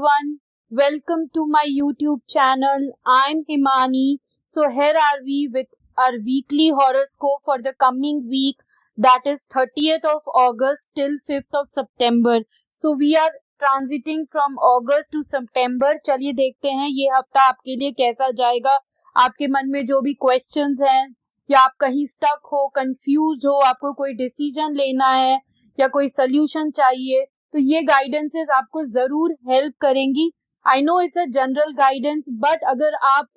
everyone. Welcome to my YouTube channel. I'm Himani. So here are we with our weekly horoscope for the coming week, that is 30th of August till 5th of September. So we are transiting from August to September. चलिए देखते हैं ये हफ्ता आपके लिए कैसा जाएगा. आपके मन में जो भी क्वेश्चंस हैं या आप कहीं स्टक हो, कंफ्यूज हो, आपको कोई डिसीजन लेना है या कोई सोल्यूशन चाहिए, तो ये गाइडेंसेस आपको जरूर हेल्प करेंगी. I know it's a general guidance, but अगर आप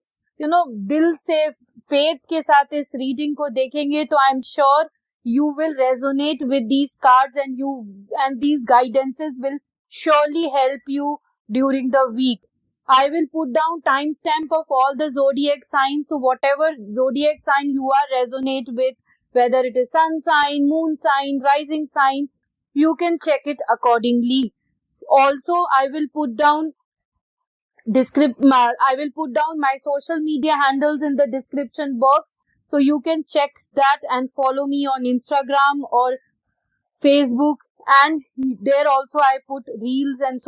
दिल से फेथ के साथ इस रीडिंग को देखेंगे तो I am sure you will resonate with these cards and these guidances will surely help you during the week. I will put down timestamp of all the zodiac signs, so whatever zodiac sign you are resonate with, whether it is sun sign, moon sign, rising sign, you can check it accordingly. Also, I will put down my social media handles in the description box, so you can check that and follow me on Instagram or Facebook. And there also I put reels and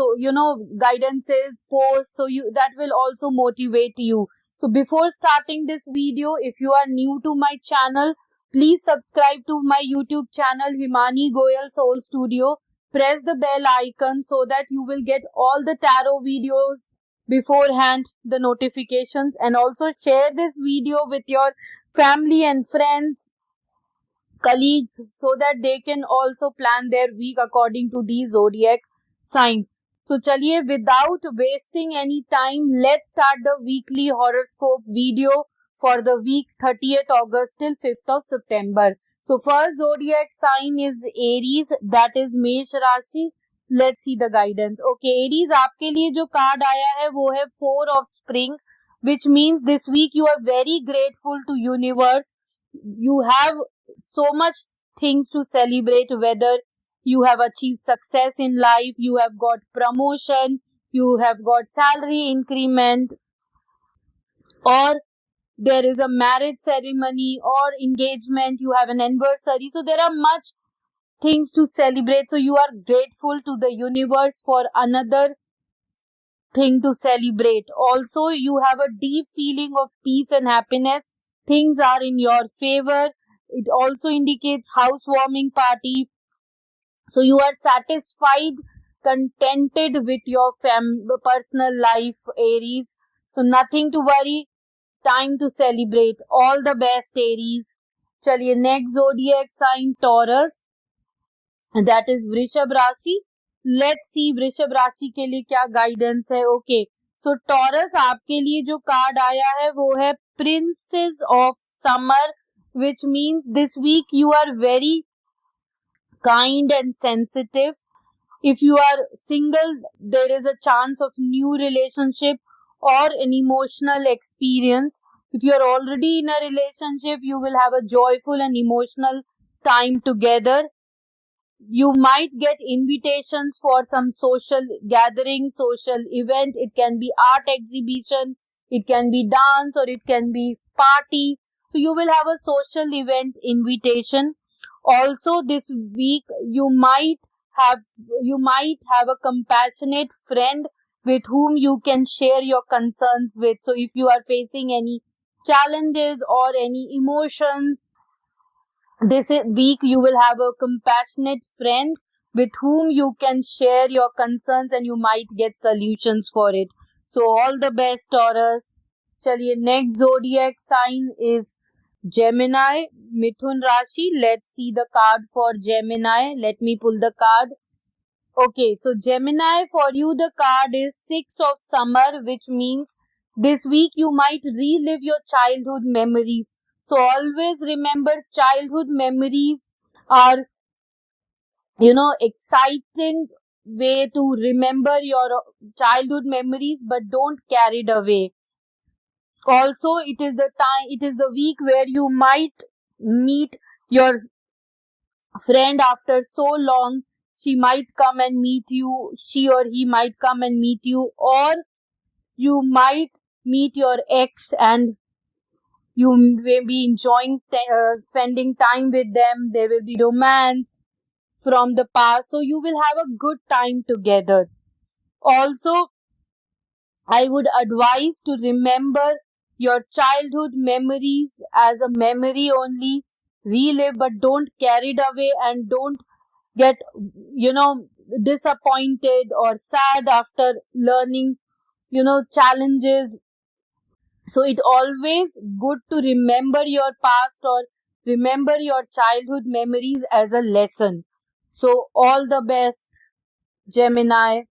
guidances, posts, so that will also motivate you. So before starting this video, if you are new to my channel, please subscribe to my YouTube channel Himani Goyal Soul Studio. Press the bell icon so that you will get all the tarot videos beforehand, the notifications, and also share this video with your family and friends, colleagues, so that they can also plan their week according to these zodiac signs. So chaliye, without wasting any time, let's start the weekly horoscope video for the week 30th August till 5th of September. So first zodiac sign is Aries, that is Mesh Rashi. Let's see the guidance. Okay, Aries, आपके लिए जो card आया है वो है 4 of Spring, which means this week you are very grateful to universe. You have so much things to celebrate, whether you have achieved success in life, you have got promotion, you have got salary increment, or there is a marriage ceremony or engagement, you have an anniversary. So there are much things to celebrate. So you are grateful to the universe for another thing to celebrate. Also, you have a deep feeling of peace and happiness. Things are in your favor. It also indicates housewarming party. So you are satisfied, contented with your personal life, Aries. So nothing to worry. Time to celebrate. All the best, Aries. चलिए next zodiac sign Taurus, that is वृषभ राशि. Let's see वृषभ राशि के लिए क्या guidance है. Okay, सो taurus, आपके लिए जो कार्ड आया है वो है princess of summer, which means this week you are very kind and sensitive. If you are single, there is a chance of new relationship or an emotional experience. If you are already in a relationship, you will have a joyful and emotional time together. You might get invitations for some social gathering, social event. It can be art exhibition, it can be dance, or it can be party. So you will have a social event invitation. Also this week you might have a compassionate friend with whom you can share your concerns with. So if you are facing any challenges or any emotions, this week you will have a compassionate friend with whom you can share your concerns and you might get solutions for it. So all the best, Taurus. चलिए next zodiac sign is Gemini, Mithun Rashi. Let's see the card for Gemini. Let me pull the card. Okay, so Gemini, for you the card is 6 of Summer, which means this week you might relive your childhood memories. So always remember, childhood memories are, exciting way to remember your childhood memories, but don't carry it away. Also, it is the week where you might meet your friend after so long. She might come and meet you, she or he might come and meet you, or you might meet your ex and you may be enjoying spending time with them. There will be romance from the past, so you will have a good time together. Also, I would advise to remember your childhood memories as a memory only. Relive, but don't carry it away, and don't get, disappointed or sad after learning, challenges. So it always good to remember your past or remember your childhood memories as a lesson. So all the best, Gemini.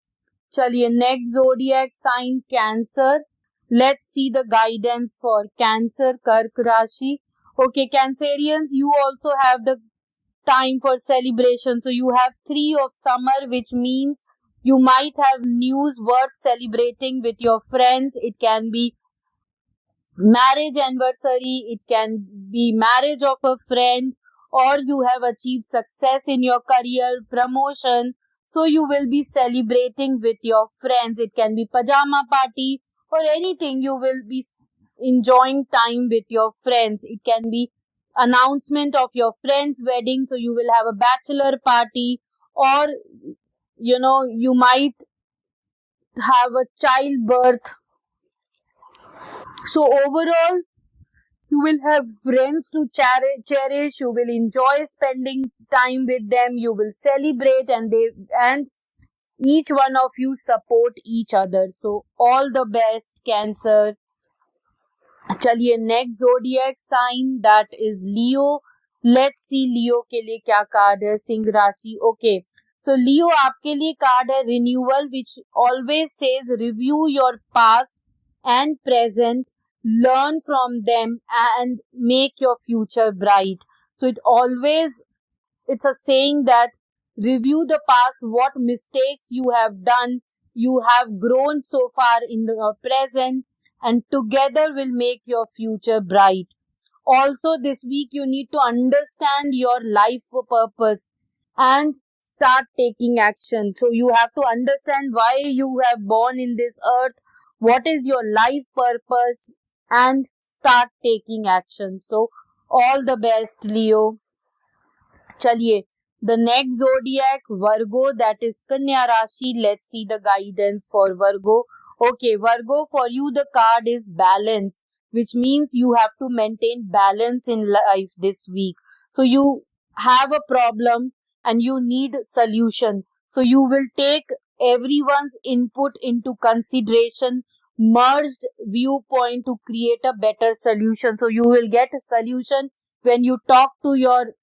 चलिए next zodiac sign cancer. Let's see the guidance for Cancer, Kark Rashi. Okay, Cancerians, you also have the time for celebration. So you have 3 of summer, which means you might have news worth celebrating with your friends. It can be marriage anniversary, it can be marriage of a friend, or you have achieved success in your career, promotion. So you will be celebrating with your friends. It can be pajama party or anything. You will be enjoying time with your friends. It can be announcement of your friend's wedding. So you will have a bachelor party, or you might have a childbirth. So overall, you will have friends to cherish. You will enjoy spending time with them. You will celebrate, and each one of you support each other. So all the best, Cancer. चलिए next zodiac sign, that is Leo. Let's see Leo के लिए क्या card है. सिंह राशि. Okay, so Leo, आपके लिए card है renewal, which always says review your past and present, learn from them and make your future bright. So it's a saying that review the past, what mistakes you have done. You have grown so far in the present, and together will make your future bright. Also, this week you need to understand your life purpose and start taking action. So you have to understand why you have born in this earth, what is your life purpose, and start taking action. So all the best, Leo. चलिए, the next zodiac, Virgo, that is Kanya Rashi. Let's see the guidance for Virgo. Okay, Virgo, for you the card is balance, which means you have to maintain balance in life this week. So you have a problem and you need solution. So you will take everyone's input into consideration, merged viewpoint to create a better solution. So you will get a solution when you talk to your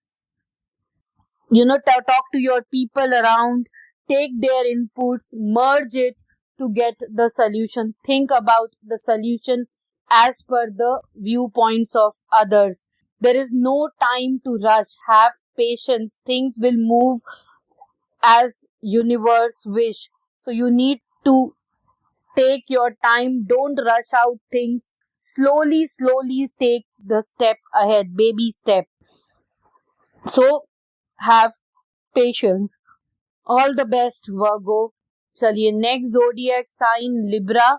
talk to your people around, take their inputs, merge it to get the solution. Think about the solution as per the viewpoints of others. There is no time to rush. Have patience. Things will move as universe wish. So you need to take your time. Don't rush out things. Slowly take the step ahead, baby step. So have patience. All the best, Virgo. चलिए next zodiac sign, Libra.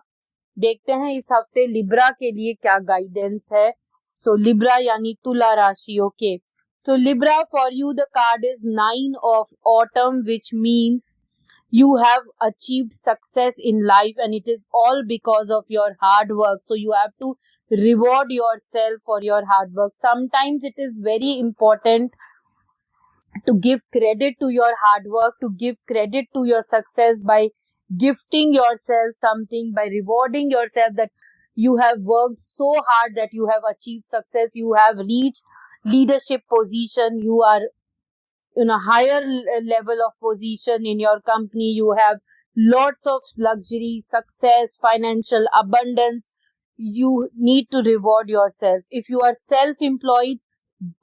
देखते हैं इस हफ्ते Libra के लिए क्या guidance है. सो Libra यानी तुला राशि. Okay, so Libra, for you the card is 9 of autumn, which means you have achieved success in life, and it is all because of your hard work. So you have to reward yourself for your hard work. Sometimes it is very important to give credit to your hard work, to give credit to your success by gifting yourself something, by rewarding yourself that you have worked so hard, that you have achieved success, you have reached leadership position, you are in a higher level of position in your company, you have lots of luxury, success, financial abundance. You need to reward yourself. If you are self-employed,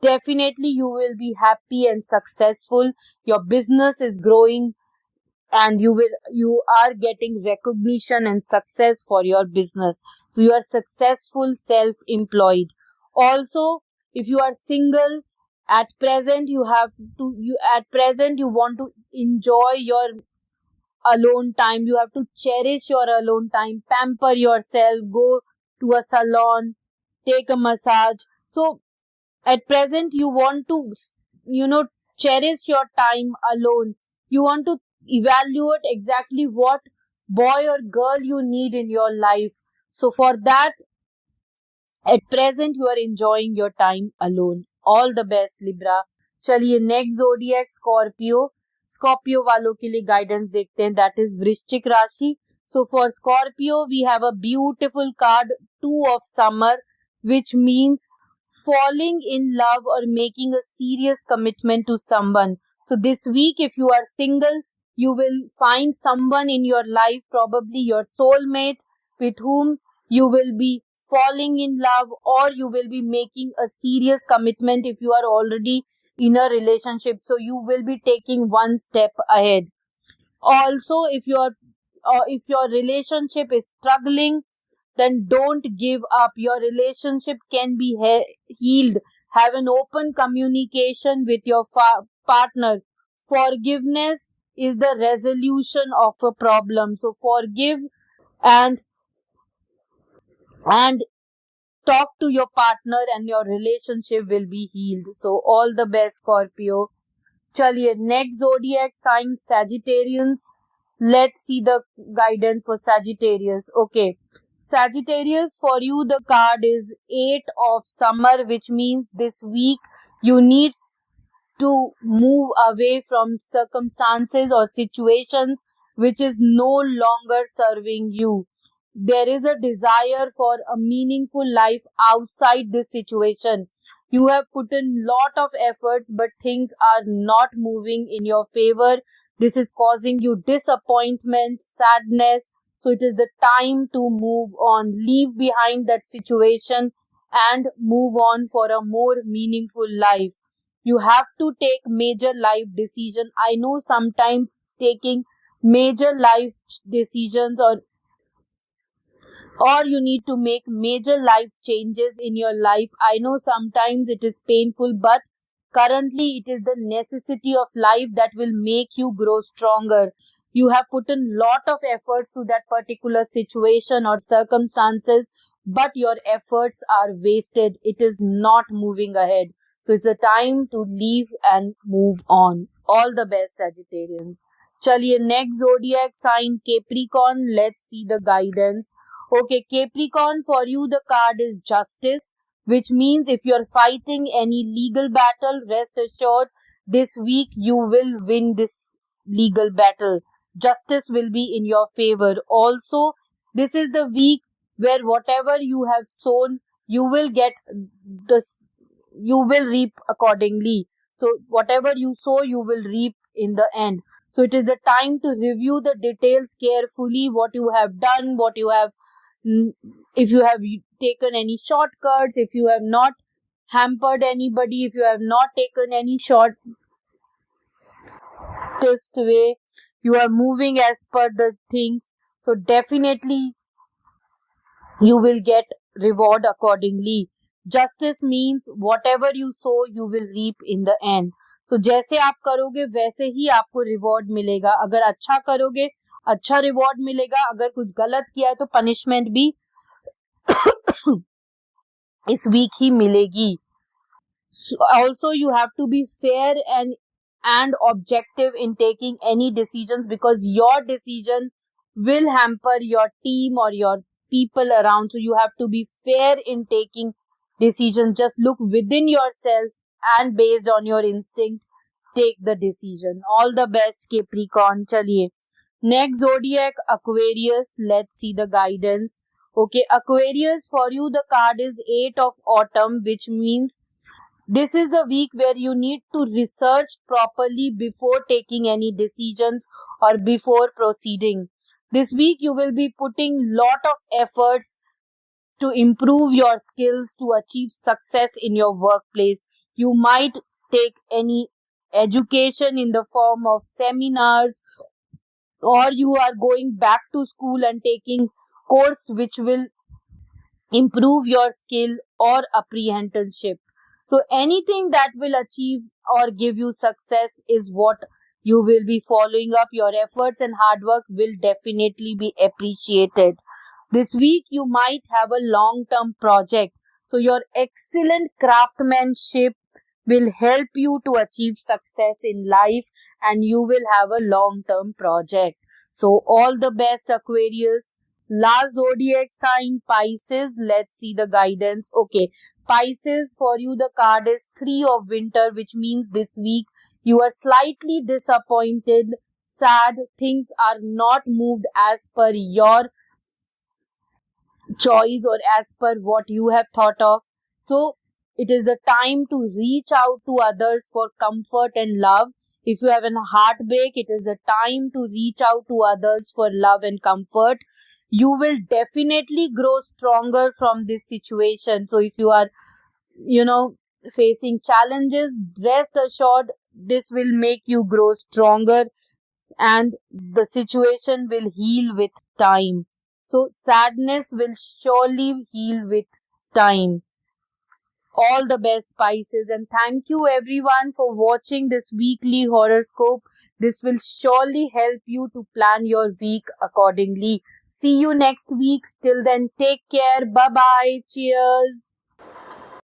definitely you will be happy and successful. Your business is growing and you are getting recognition and success for your business. So you are successful self-employed. Also, if you are single, at present you want to enjoy your alone time. You have to cherish your alone time, pamper yourself, go to a salon, take a massage. So at present you want to cherish your time alone. You want to evaluate exactly what boy or girl you need in your life. So for that, at present you are enjoying your time alone. All the best Libra. चलिए next zodiac Scorpio वालों के लिए guidance देखते हैं, that is वृश्चिक राशि. So for Scorpio, we have a beautiful card, 2 of Summer, which means falling in love or making a serious commitment to someone. So this week, if you are single, you will find someone in your life, probably your soulmate, with whom you will be falling in love, or you will be making a serious commitment if you are already in a relationship. So you will be taking one step ahead. Also, if your relationship is struggling, then don't give up. Your relationship can be healed. Have an open communication with your partner. Forgiveness is the resolution of a problem. So forgive and talk to your partner and your relationship will be healed. So all the best, Scorpio. चलिए next zodiac sign Sagittarians. Let's see the guidance for Sagittarius. Okay. Sagittarius, for you the card is 8 of Summer, which means this week you need to move away from circumstances or situations which is no longer serving you. There is a desire for a meaningful life outside this situation. You have put in lot of efforts, but things are not moving in your favor. This is causing you disappointment, sadness. So it is the time to move on. Leave behind that situation and move on for a more meaningful life. You have to take major life decision. I know sometimes taking major life decisions or you need to make major life changes in your life. I know sometimes it is painful, but currently it is the necessity of life that will make you grow stronger. You have put in lot of efforts to that particular situation or circumstances, but your efforts are wasted. It is not moving ahead. So it's a time to leave and move on. All the best, Sagittarians. चलिए next zodiac sign Capricorn. Let's see the guidance. Okay, Capricorn, for you the card is Justice, which means if you're fighting any legal battle, rest assured this week you will win this legal battle. Justice will be in your favor. Also, this is the week where whatever you have sown, you will reap accordingly. So whatever you sow, you will reap in the end. So it is the time to review the details carefully, what you have done, if you have taken any shortcuts, if you have not hampered anybody, if you have not taken any shortest way, you are moving as per the things. So definitely you will get reward accordingly. Justice means whatever you sow, you will reap in the end. तो जैसे आप करोगे वैसे ही आपको reward मिलेगा. अगर अच्छा करोगे अच्छा रिवॉर्ड मिलेगा, अगर कुछ गलत किया है तो पनिशमेंट भी इस वीक ही मिलेगी. Also you have to be fair and objective in taking any decisions, because your decision will hamper your team or your people around. So you have to be fair in taking decisions. Just look within yourself and based on your instinct, take the decision. All the best, Capricorn. चलिए next zodiac Aquarius. Let's see the guidance. Okay, Aquarius, for you the card is 8 of Autumn, which means this is the week where you need to research properly before taking any decisions or before proceeding. This week you will be putting lot of efforts to improve your skills to achieve success in your workplace. You might take any education in the form of seminars, or you are going back to school and taking course which will improve your skill or apprehensionship. So anything that will achieve or give you success is what you will be following up. Your efforts and hard work will definitely be appreciated. This week you might have a long-term project. So your excellent craftsmanship will help you to achieve success in life and you will have a long-term project. So all the best, Aquarius. Last zodiac sign, Pisces. Let's see the guidance. Okay, Pisces, for you the card is 3 of winter, which means this week you are slightly disappointed, sad, things are not moved as per your choice or as per what you have thought of. So it is the time to reach out to others for comfort and love. If you have a heartbreak, it is the time to reach out to others for love and comfort. You will definitely grow stronger from this situation. So if you are, facing challenges, rest assured this will make you grow stronger and the situation will heal with time. So sadness will surely heal with time. All the best, Pisces, and thank you everyone for watching this weekly horoscope. This will surely help you to plan your week accordingly. See you next week. Till then, take care. Bye bye. Cheers.